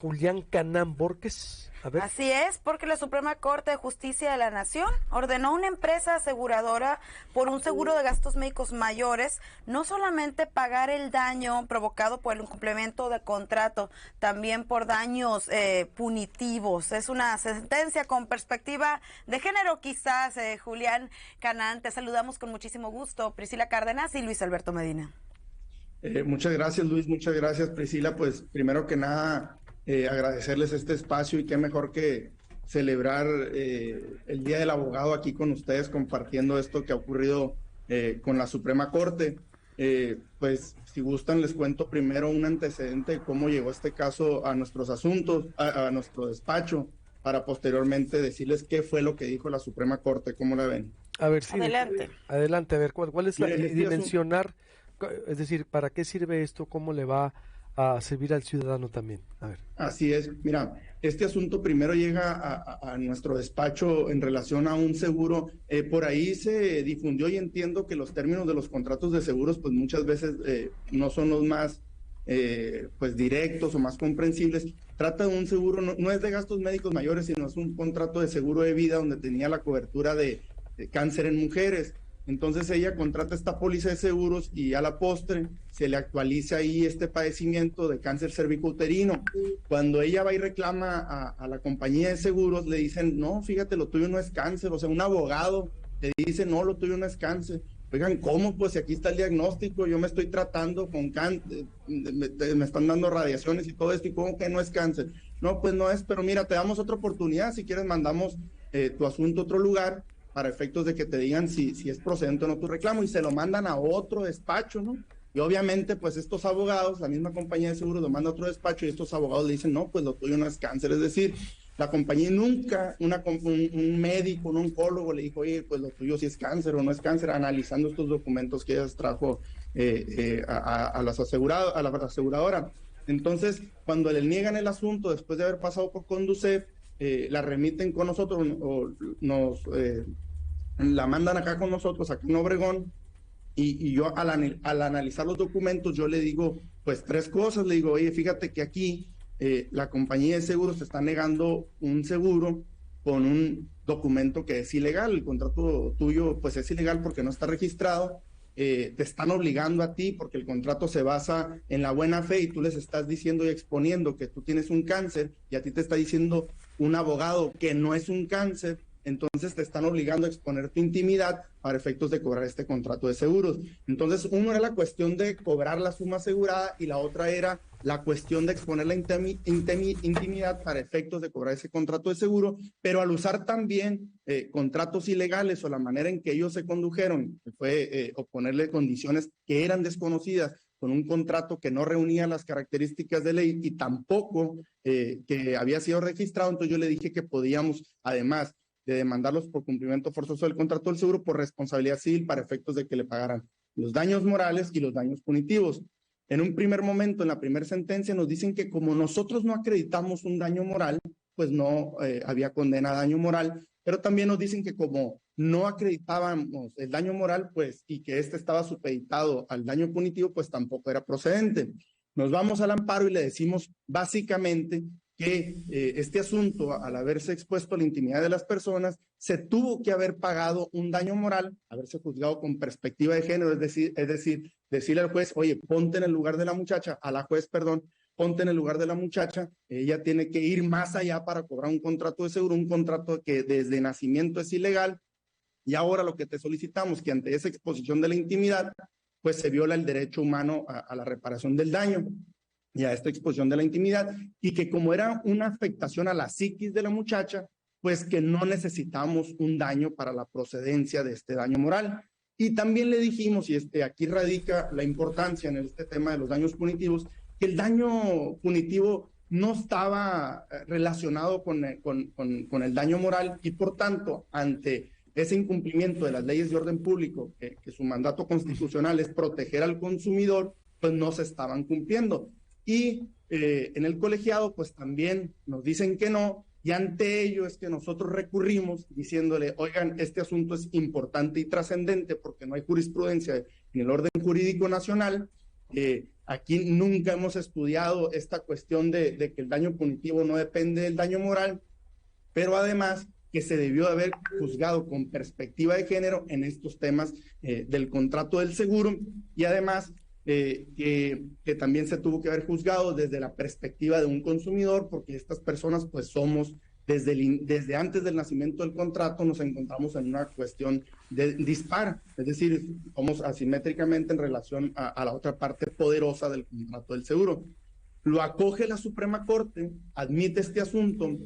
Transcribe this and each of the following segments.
Julián Canán Borges. A ver. Así es, porque la Suprema Corte de Justicia de la Nación ordenó a una empresa aseguradora por un seguro de gastos médicos mayores no solamente pagar el daño provocado por el incumplimiento de contrato, también por daños punitivos. Es una sentencia con perspectiva de género, quizás. Julián Canán, te saludamos con muchísimo gusto. Priscila Cárdenas y Luis Alberto Medina. Muchas gracias, Luis, muchas gracias, Priscila. Pues primero que nada, agradecerles este espacio y qué mejor que celebrar el Día del Abogado aquí con ustedes, compartiendo esto que ha ocurrido con la Suprema Corte. Pues si gustan les cuento primero un antecedente de cómo llegó este caso a nuestros asuntos, a nuestro despacho, para posteriormente decirles qué fue lo que dijo la Suprema Corte. ¿Cómo la ven? A ver, sí. Adelante. Adelante, a ver, ¿cuál es la Mire, dimensionar? Es decir, ¿para qué sirve esto? ¿Cómo le va a servir al ciudadano también? A ver. Así es. Mira, este asunto primero llega a nuestro despacho en relación a un seguro. Por ahí se difundió y entiendo que los términos de los contratos de seguros pues muchas veces no son los más pues directos o más comprensibles. Trata de un seguro, no es de gastos médicos mayores, sino es un contrato de seguro de vida donde tenía la cobertura de cáncer en mujeres. Entonces ella contrata esta póliza de seguros y a la postre se le actualiza ahí este padecimiento de cáncer cervicouterino. Cuando ella va y reclama a la compañía de seguros, le dicen, no, fíjate, lo tuyo no es cáncer. O sea, un abogado le dice, no, lo tuyo no es cáncer. Oigan, ¿cómo? Pues si aquí está el diagnóstico, yo me estoy tratando con cáncer, me están dando radiaciones y todo esto, ¿y cómo que no es cáncer? No, pues no es, pero mira, te damos otra oportunidad, si quieres mandamos tu asunto a otro lugar, para efectos de que te digan si es procedente o no tu reclamo, y se lo mandan a otro despacho, ¿no? Y obviamente, pues estos abogados, la misma compañía de seguros lo manda a otro despacho y estos abogados le dicen, no, pues lo tuyo no es cáncer. Es decir, la compañía nunca, un médico, un oncólogo le dijo, oye, pues lo tuyo sí es cáncer o no es cáncer, analizando estos documentos que ellas trajo a la aseguradora. Entonces, cuando le niegan el asunto, después de haber pasado por Conducef, la remiten con nosotros o nos la mandan acá con nosotros, acá en Obregón, y yo al analizar los documentos, yo le digo, pues tres cosas, le digo, oye, fíjate que aquí la compañía de seguros te está negando un seguro con un documento que es ilegal, el contrato tuyo pues es ilegal porque no está registrado, te están obligando a ti porque el contrato se basa en la buena fe y tú les estás diciendo y exponiendo que tú tienes un cáncer y a ti te está diciendo un abogado que no es un cáncer, entonces te están obligando a exponer tu intimidad para efectos de cobrar este contrato de seguros. Entonces, uno era la cuestión de cobrar la suma asegurada y la otra era la cuestión de exponer la intimidad para efectos de cobrar ese contrato de seguro, pero al usar también contratos ilegales o la manera en que ellos se condujeron, que fue oponerle condiciones que eran desconocidas, con un contrato que no reunía las características de ley y tampoco que había sido registrado, entonces yo le dije que podíamos, además de demandarlos por cumplimiento forzoso del contrato del seguro, por responsabilidad civil para efectos de que le pagaran los daños morales y los daños punitivos. En un primer momento, en la primera sentencia, nos dicen que como nosotros no acreditamos un daño moral, pues no había condena a daño moral, pero también nos dicen que como no acreditábamos el daño moral, pues, y que este estaba supeditado al daño punitivo, pues tampoco era procedente. Nos vamos al amparo y le decimos básicamente que este asunto, al haberse expuesto a la intimidad de las personas, se tuvo que haber pagado un daño moral, haberse juzgado con perspectiva de género, es decir, decirle al juez, oye, ponte en el lugar de la muchacha, a la juez, perdón, ponte en el lugar de la muchacha, ella tiene que ir más allá para cobrar un contrato de seguro, un contrato que desde nacimiento es ilegal, y ahora lo que te solicitamos, que ante esa exposición de la intimidad, pues se viola el derecho humano a la reparación del daño y a esta exposición de la intimidad, y que como era una afectación a la psiquis de la muchacha, pues que no necesitamos un daño para la procedencia de este daño moral. Y también le dijimos, y aquí radica la importancia en este tema de los daños punitivos, que el daño punitivo no estaba relacionado con el daño moral y por tanto, ante ese incumplimiento de las leyes de orden público, que su mandato constitucional es proteger al consumidor, pues no se estaban cumpliendo. Y en el colegiado, pues también nos dicen que no, y ante ello es que nosotros recurrimos diciéndole, oigan, este asunto es importante y trascendente porque no hay jurisprudencia en el orden jurídico nacional, Aquí nunca hemos estudiado esta cuestión de que el daño punitivo no depende del daño moral, pero además que se debió de haber juzgado con perspectiva de género en estos temas del contrato del seguro, y además que también se tuvo que haber juzgado desde la perspectiva de un consumidor, porque estas personas pues somos, desde antes del nacimiento del contrato nos encontramos en una cuestión de dispar, es decir, somos asimétricamente en relación a la otra parte poderosa del contrato del seguro. Lo acoge la Suprema Corte, admite este asunto,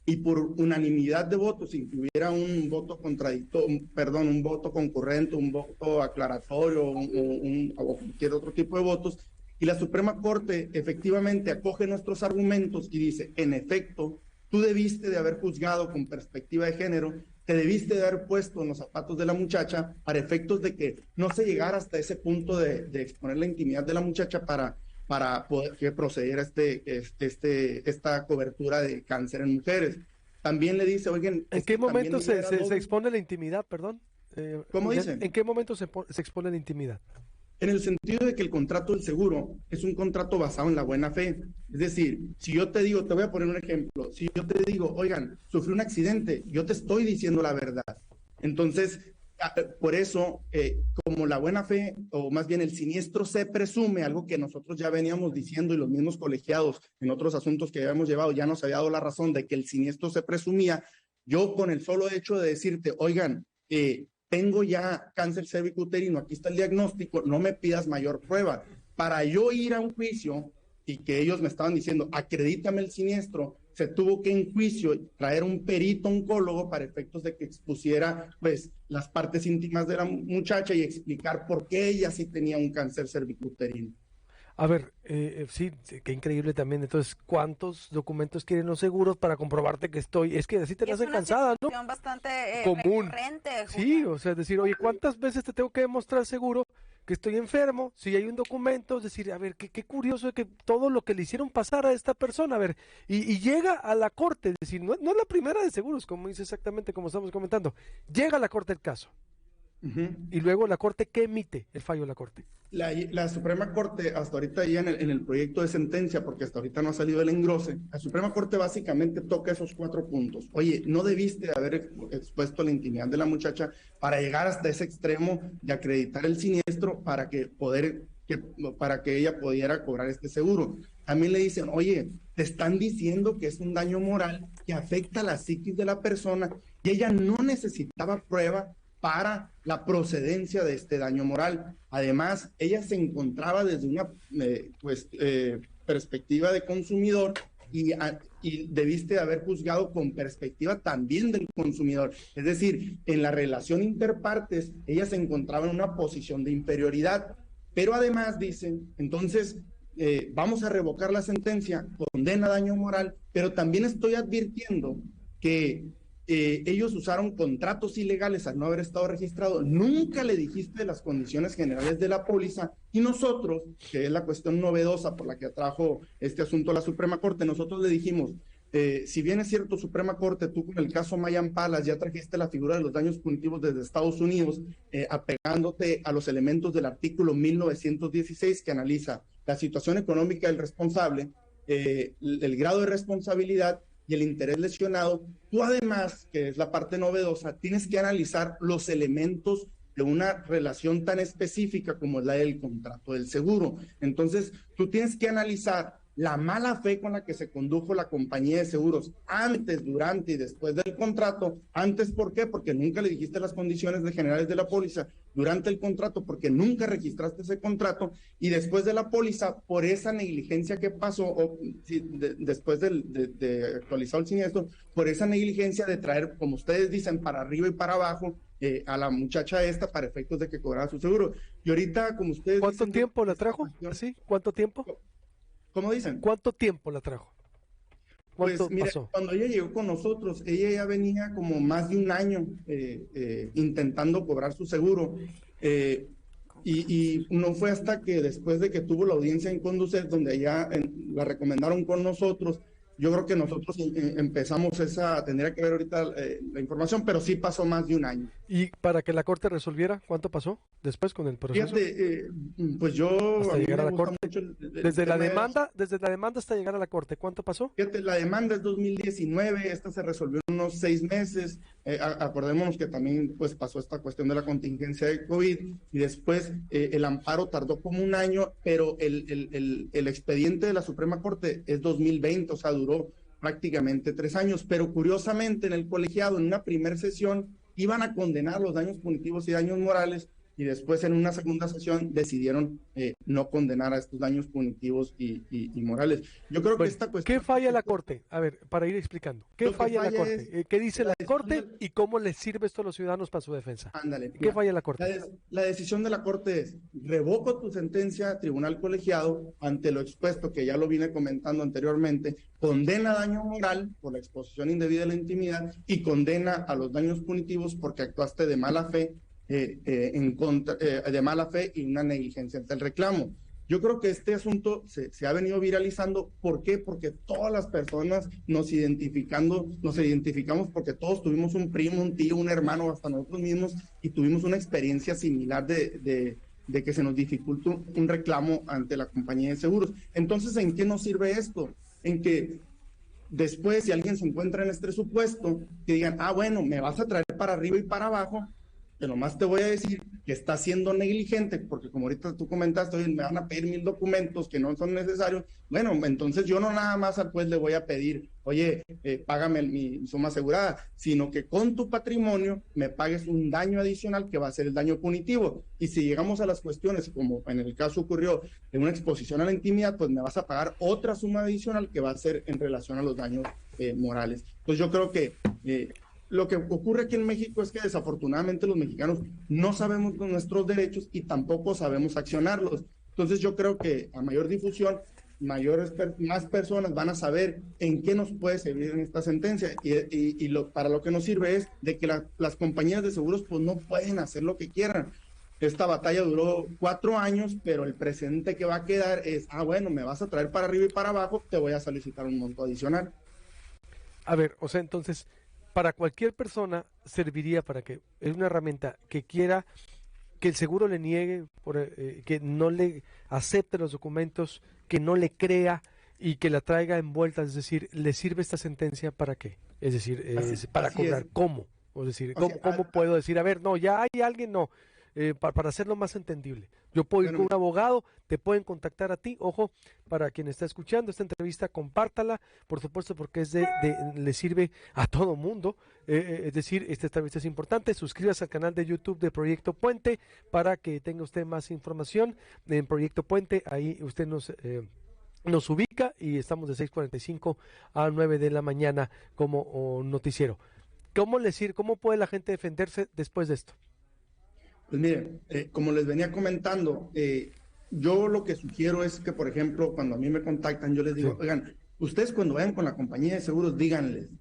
y por unanimidad de votos, si hubiera un voto contradictorio, perdón, un voto concurrente, un voto aclaratorio o cualquier otro tipo de votos, y la Suprema Corte efectivamente acoge nuestros argumentos y dice, en efecto, tú debiste de haber juzgado con perspectiva de género, te debiste de haber puesto en los zapatos de la muchacha para efectos de que no se llegara hasta ese punto de exponer la intimidad de la muchacha para poder que procediera esta cobertura de cáncer en mujeres. También le dice, oigan... ¿En qué momento se expone la intimidad, perdón? ¿Cómo dice? ¿En qué momento se expone la intimidad? En el sentido de que el contrato del seguro es un contrato basado en la buena fe. Es decir, si yo te digo, te voy a poner un ejemplo, si yo te digo, oigan, sufrí un accidente, yo te estoy diciendo la verdad. Entonces, por eso, como la buena fe, o más bien el siniestro se presume, algo que nosotros ya veníamos diciendo y los mismos colegiados en otros asuntos que habíamos llevado ya nos había dado la razón de que el siniestro se presumía, yo con el solo hecho de decirte, oigan, tengo ya cáncer cervicuterino, aquí está el diagnóstico, no me pidas mayor prueba. Para yo ir a un juicio y que ellos me estaban diciendo, acredítame el siniestro, se tuvo que en juicio traer un perito oncólogo para efectos de que expusiera pues las partes íntimas de la muchacha y explicar por qué ella sí tenía un cáncer cervicuterino. A ver, sí, qué increíble también. Entonces, ¿cuántos documentos quieren los seguros para comprobarte que estoy? Es que así te la hacen cansada, ¿no? Es una bastante común. recurrente. Sí, o sea, es decir, oye, ¿cuántas veces te tengo que demostrar seguro que estoy enfermo? Si hay un documento, es decir, a ver, qué curioso que todo lo que le hicieron pasar a esta persona, a ver, y llega a la corte, es decir, no es la primera de seguros, como dice exactamente como estamos comentando, llega a la corte el caso. Y luego la corte, ¿qué emite el fallo de la corte? La Suprema Corte, hasta ahorita ya en el proyecto de sentencia, porque hasta ahorita no ha salido el engrose, la Suprema Corte básicamente toca esos 4 puntos. Oye, no debiste haber expuesto la intimidad de la muchacha para llegar hasta ese extremo de acreditar el siniestro para que ella pudiera cobrar este seguro. También le dicen, oye, te están diciendo que es un daño moral que afecta a la psiquis de la persona y ella no necesitaba prueba para la procedencia de este daño moral. Además, ella se encontraba desde una perspectiva de consumidor y debiste haber juzgado con perspectiva también del consumidor. Es decir, en la relación interpartes, ella se encontraba en una posición de inferioridad. Pero además dicen, entonces, vamos a revocar la sentencia, condena daño moral, pero también estoy advirtiendo que ellos usaron contratos ilegales al no haber estado registrado, nunca le dijiste las condiciones generales de la póliza, y nosotros, que es la cuestión novedosa por la que atrajo este asunto a la Suprema Corte, nosotros le dijimos, si bien es cierto, Suprema Corte, tú con el caso Mayan Palas ya trajiste la figura de los daños punitivos desde Estados Unidos, apegándote a los elementos del artículo 1916 que analiza la situación económica del responsable, el grado de responsabilidad y el interés lesionado. Tú además, que es la parte novedosa, tienes que analizar los elementos de una relación tan específica como es la del contrato del seguro. Entonces, tú tienes que analizar la mala fe con la que se condujo la compañía de seguros antes, durante y después del contrato. Antes, ¿por qué? Porque nunca le dijiste las condiciones generales de la póliza. Durante el contrato, porque nunca registraste ese contrato. Y después de la póliza, por esa negligencia que pasó, después de actualizar el siniestro, por esa negligencia de traer, como ustedes dicen, para arriba y para abajo, a la muchacha esta para efectos de que cobrara su seguro. Y ahorita, como ustedes ¿Cuánto dicen, tiempo la trajo? ¿Así? ¿Cuánto tiempo? ¿Cómo dicen? ¿Cuánto tiempo la trajo? Pues mira, pasó? cuando ella llegó con nosotros, ella ya venía como más de un año intentando cobrar su seguro. Y no fue hasta que después de que tuvo la audiencia en Conducet, donde ya la recomendaron con nosotros, Yo creo que nosotros empezamos tendría que ver ahorita la información, pero sí pasó más de un año. Y para que la Corte resolviera, ¿cuánto pasó después con el proceso? Fíjate, pues yo... Hasta llegar a la Corte. Desde la demanda hasta llegar a la Corte, ¿cuánto pasó? Fíjate, la demanda es 2019, esta se resolvió en unos 6 meses. Acordémonos que también pues pasó esta cuestión de la contingencia de COVID y después el amparo tardó como un año, pero el expediente de la Suprema Corte es 2020, o sea, duró prácticamente 3 años. Pero curiosamente en el colegiado, en una primera sesión, iban a condenar los daños punitivos y daños morales, y después en una segunda sesión decidieron no condenar a estos daños punitivos y morales. Yo creo que esta cuestión... ¿Qué falla la Corte? A ver, para ir explicando. ¿Qué falla la Corte? ¿Qué dice la Corte y cómo les sirve esto a los ciudadanos para su defensa? Ándale. ¿Qué falla la Corte? La decisión de la Corte es: revoco tu sentencia, tribunal colegiado, ante lo expuesto, que ya lo vine comentando anteriormente, condena daño moral por la exposición indebida de la intimidad y condena a los daños punitivos porque actuaste de mala fe, de mala fe y una negligencia ante el reclamo. Yo creo que este asunto se ha venido viralizando. ¿Por qué? Porque todas las personas nos identificamos porque todos tuvimos un primo, un tío, un hermano, hasta nosotros mismos, y tuvimos una experiencia similar de que se nos dificultó un reclamo ante la compañía de seguros. Entonces, ¿en qué nos sirve esto? En que después, si alguien se encuentra en este supuesto, que digan, bueno, me vas a traer para arriba y para abajo, que nomás te voy a decir que está siendo negligente, porque como ahorita tú comentaste, oye, me van a pedir 1000 documentos que no son necesarios. Bueno, entonces yo no nada más al juez le voy a pedir, oye, págame mi suma asegurada, sino que con tu patrimonio me pagues un daño adicional que va a ser el daño punitivo. Y si llegamos a las cuestiones, como en el caso ocurrió, de una exposición a la intimidad, pues me vas a pagar otra suma adicional que va a ser en relación a los daños morales. Pues yo creo que... lo que ocurre aquí en México es que desafortunadamente los mexicanos no sabemos nuestros derechos y tampoco sabemos accionarlos. Entonces yo creo que a mayor difusión, más personas van a saber en qué nos puede servir en esta sentencia, y para lo que nos sirve es de que las compañías de seguros pues no pueden hacer lo que quieran. Esta batalla duró 4 años, pero el precedente que va a quedar es, bueno, me vas a traer para arriba y para abajo, te voy a solicitar un monto adicional. A ver, o sea, entonces... para cualquier persona serviría para que es una herramienta que quiera que el seguro le niegue, que no le acepte los documentos, que no le crea y que la traiga envuelta. Es decir, ¿le sirve esta sentencia para qué? Es decir, para cobrar. ¿Cómo? Es decir, ¿cómo puedo decir? A ver, no, ya hay alguien, no. Para hacerlo más entendible. Yo puedo ir con un abogado, te pueden contactar a ti. Ojo, para quien está escuchando esta entrevista, compártala, por supuesto, porque le sirve a todo mundo. Es decir, esta entrevista es importante. Suscríbase al canal de YouTube de Proyecto Puente para que tenga usted más información en Proyecto Puente. Ahí usted nos ubica y estamos de 6:45 a 9 de la mañana como noticiero. ¿Cómo puede la gente defenderse después de esto? Pues miren, como les venía comentando, yo lo que sugiero es que, por ejemplo, cuando a mí me contactan, yo les digo, oigan, ustedes cuando vayan con la compañía de seguros, díganles,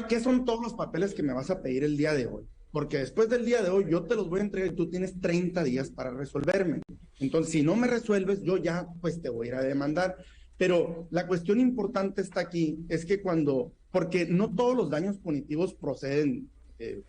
¿qué son todos los papeles que me vas a pedir el día de hoy? Porque después del día de hoy yo te los voy a entregar y tú tienes 30 días para resolverme. Entonces, si no me resuelves, yo ya pues te voy a ir a demandar. Pero la cuestión importante está aquí, es que porque no todos los daños punitivos proceden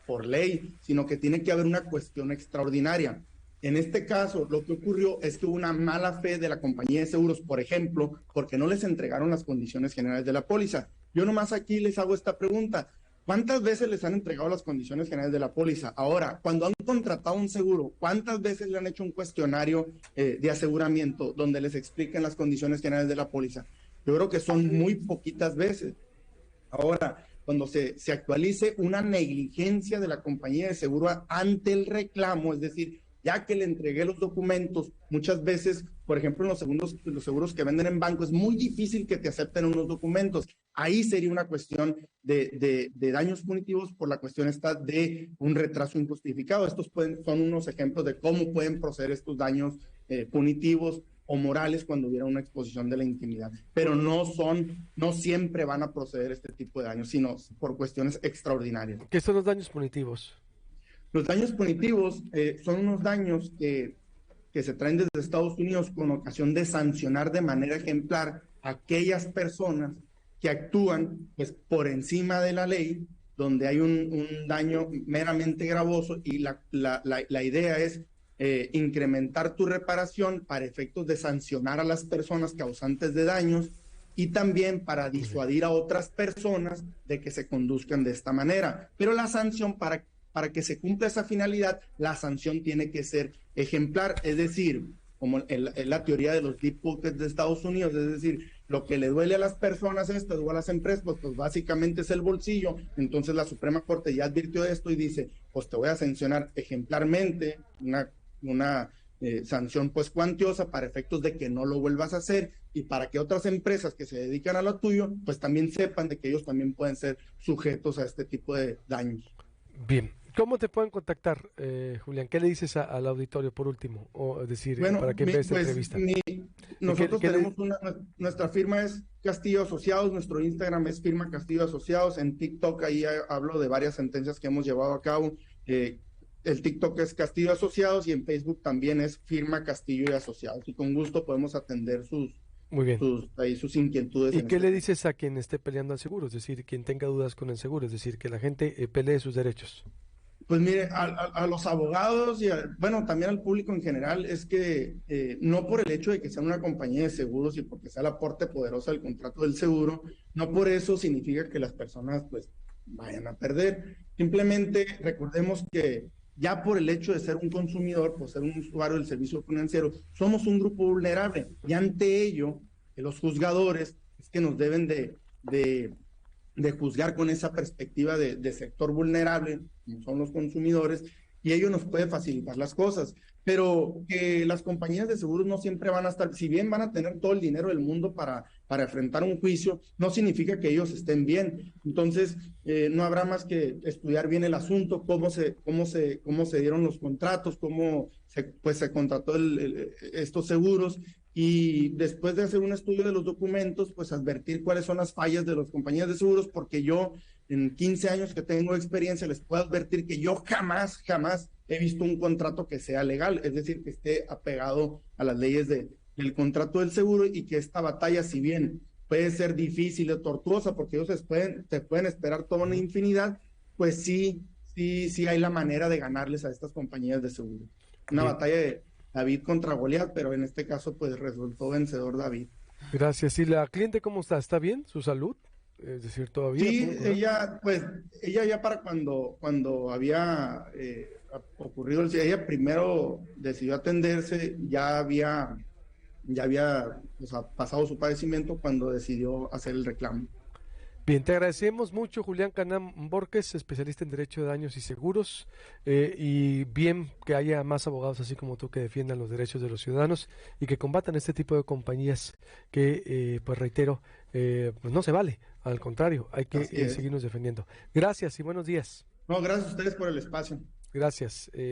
por ley, sino que tiene que haber una cuestión extraordinaria. En este caso, lo que ocurrió es que hubo una mala fe de la compañía de seguros, por ejemplo, porque no les entregaron las condiciones generales de la póliza. Yo nomás aquí les hago esta pregunta: ¿cuántas veces les han entregado las condiciones generales de la póliza? Ahora, cuando han contratado un seguro, ¿cuántas veces le han hecho un cuestionario de aseguramiento donde les expliquen las condiciones generales de la póliza? Yo creo que son muy poquitas veces. Ahora, cuando se actualice una negligencia de la compañía de seguro ante el reclamo, es decir, ya que le entregué los documentos, muchas veces, por ejemplo, en los seguros que venden en banco, es muy difícil que te acepten unos documentos. Ahí sería una cuestión de daños punitivos por la cuestión esta de un retraso injustificado. Estos son unos ejemplos de cómo pueden proceder estos daños punitivos o morales cuando hubiera una exposición de la intimidad, pero no siempre van a proceder este tipo de daños, sino por cuestiones extraordinarias. ¿Qué son los daños punitivos? Los daños punitivos son unos daños que se traen desde Estados Unidos con ocasión de sancionar de manera ejemplar a aquellas personas que actúan pues por encima de la ley, donde hay un daño meramente gravoso y la idea es incrementar tu reparación para efectos de sancionar a las personas causantes de daños y también para disuadir a otras personas de que se conduzcan de esta manera. Pero la sanción, para que se cumpla esa finalidad, la sanción tiene que ser ejemplar, es decir, como en la teoría de los deep pockets de Estados Unidos, es decir, lo que le duele a las personas o a las empresas, pues básicamente es el bolsillo. Entonces la Suprema Corte ya advirtió de esto y dice, pues te voy a sancionar ejemplarmente, una sanción pues cuantiosa para efectos de que no lo vuelvas a hacer y para que otras empresas que se dedican a lo tuyo, pues también sepan de que ellos también pueden ser sujetos a este tipo de daños. Bien. ¿Cómo te pueden contactar, Julián? ¿Qué le dices al auditorio por último? O decir, bueno, para que vea esta entrevista. Nosotros tenemos nuestra firma es Castillo Asociados, nuestro Instagram es firma Castillo Asociados, en TikTok ahí hablo de varias sentencias que hemos llevado a cabo. El TikTok es Castillo Asociados y en Facebook también es firma Castillo y Asociados. Y con gusto podemos atender Muy bien. sus inquietudes. ¿Y qué le dices a quien esté peleando al seguro? Es decir, quien tenga dudas con el seguro, es decir, que la gente pelee sus derechos. Pues mire, a los abogados y bueno, también al público en general, es que no por el hecho de que sea una compañía de seguros y porque sea la parte poderosa del contrato del seguro, no por eso significa que las personas pues vayan a perder. Simplemente recordemos que ya por el hecho de ser un consumidor, por ser un usuario del servicio financiero, somos un grupo vulnerable y ante ello, los juzgadores es que nos deben de juzgar con esa perspectiva de sector vulnerable, como son los consumidores, y ello nos puede facilitar las cosas. Pero que las compañías de seguros no siempre van a estar, si bien van a tener todo el dinero del mundo para enfrentar un juicio, no significa que ellos estén bien. Entonces, no habrá más que estudiar bien el asunto, cómo se dieron los contratos, cómo se contrató estos seguros, y después de hacer un estudio de los documentos, pues advertir cuáles son las fallas de las compañías de seguros, porque yo en 15 años que tengo de experiencia les puedo advertir que yo jamás he visto un contrato que sea legal, es decir, que esté apegado a las leyes del contrato del seguro, y que esta batalla, si bien puede ser difícil o tortuosa, porque ellos te pueden esperar toda una infinidad, pues sí hay la manera de ganarles a estas compañías de seguro. Una batalla de David contra Goliat, pero en este caso pues resultó vencedor David. Gracias. ¿Y la cliente cómo está? ¿Está bien? ¿Su salud? Es decir, todavía. Sí, ¿no? ella ya para cuando había ocurrido, ella primero decidió atenderse, ya había pasado su padecimiento cuando decidió hacer el reclamo. Bien, te agradecemos mucho, Julián Canam Borges, especialista en Derecho de Daños y Seguros, y bien que haya más abogados así como tú que defiendan los derechos de los ciudadanos y que combatan este tipo de compañías que, pues reitero, pues no se vale, al contrario, hay que seguirnos defendiendo. Gracias y buenos días. No, gracias a ustedes por el espacio. Gracias.